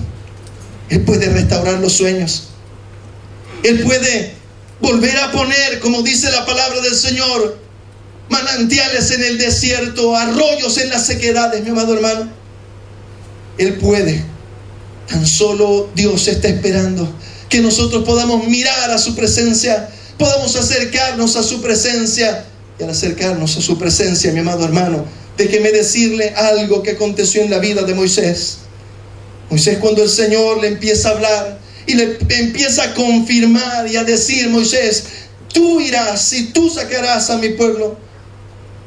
Él puede restaurar los sueños. Él puede volver a poner, como dice la palabra del Señor, manantiales en el desierto, arroyos en las sequedades, mi amado hermano. Él puede. Tan solo Dios está esperando que nosotros podamos mirar a su presencia, podamos acercarnos a su presencia. Y al acercarnos a su presencia, mi amado hermano, déjeme decirle algo que aconteció en la vida de Moisés. Moisés, cuando el Señor le empieza a hablar y le empieza a confirmar y a decir: Moisés, tú irás y tú sacarás a mi pueblo.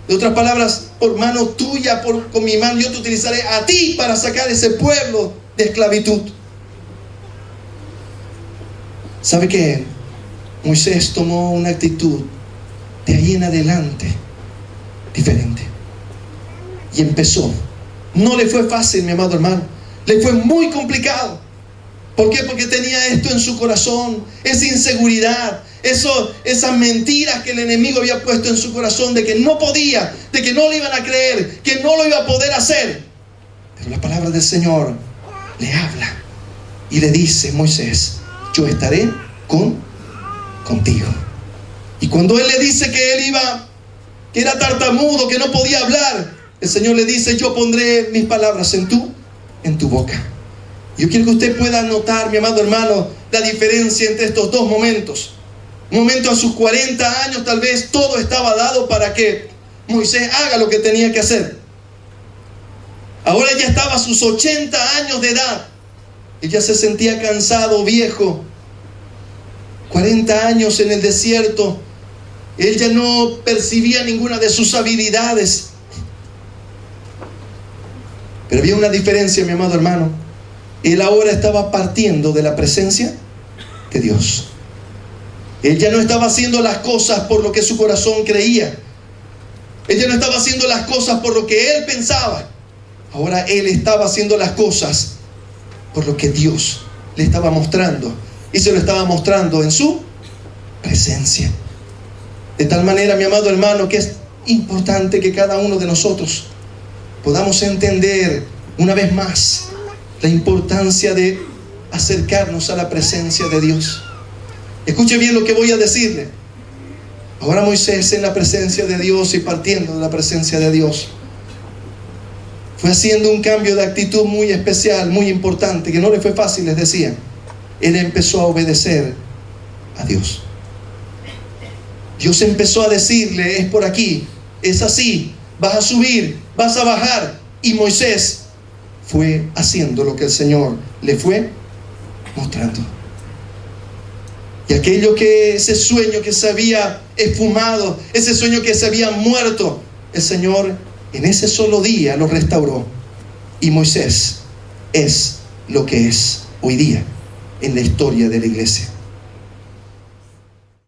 De otras palabras, por mano tuya, con mi mano, yo te utilizaré a ti para sacar ese pueblo de esclavitud. ¿Sabe qué? Moisés tomó una actitud de ahí en adelante diferente. Y empezó. No le fue fácil, mi amado hermano. Le fue muy complicado. ¿Por qué? Porque tenía esto en su corazón, esa inseguridad, esas mentiras que el enemigo había puesto en su corazón, de que no podía, de que no le iban a creer, que no lo iba a poder hacer. Pero la palabra del Señor le habla y le dice: Moisés, yo estaré contigo. Y cuando él le dice que que era tartamudo, que no podía hablar, el Señor le dice: yo pondré mis palabras en tu boca. Yo quiero que usted pueda notar, mi amado hermano, la diferencia entre estos dos momentos. Un momento, a sus 40 años, tal vez todo estaba dado para que Moisés haga lo que tenía que hacer. Ahora ya estaba a sus 80 años de edad. Él ya se sentía cansado, viejo. 40 años en el desierto. Él ya no percibía ninguna de sus habilidades. Pero había una diferencia, mi amado hermano. Él ahora estaba partiendo de la presencia de Dios. Él ya no estaba haciendo las cosas por lo que su corazón creía. Él ya no estaba haciendo las cosas por lo que él pensaba. Ahora él estaba haciendo las cosas por lo que Dios le estaba mostrando. Y se lo estaba mostrando en su presencia. De tal manera, mi amado hermano, que es importante que cada uno de nosotros podamos entender una vez más la importancia de acercarnos a la presencia de Dios. Escuche bien lo que voy a decirle. Ahora Moisés, en la presencia de Dios y partiendo de la presencia de Dios, fue haciendo un cambio de actitud muy especial, muy importante, que no le fue fácil, les decía. Él empezó a obedecer a Dios. Dios empezó a decirle: es por aquí, es así, vas a subir, vas a bajar. Y Moisés fue haciendo lo que el Señor le fue mostrando. Y ese sueño que se había esfumado, ese sueño que se había muerto, el Señor en ese solo día lo restauró. Y Moisés es lo que es hoy día en la historia de la iglesia.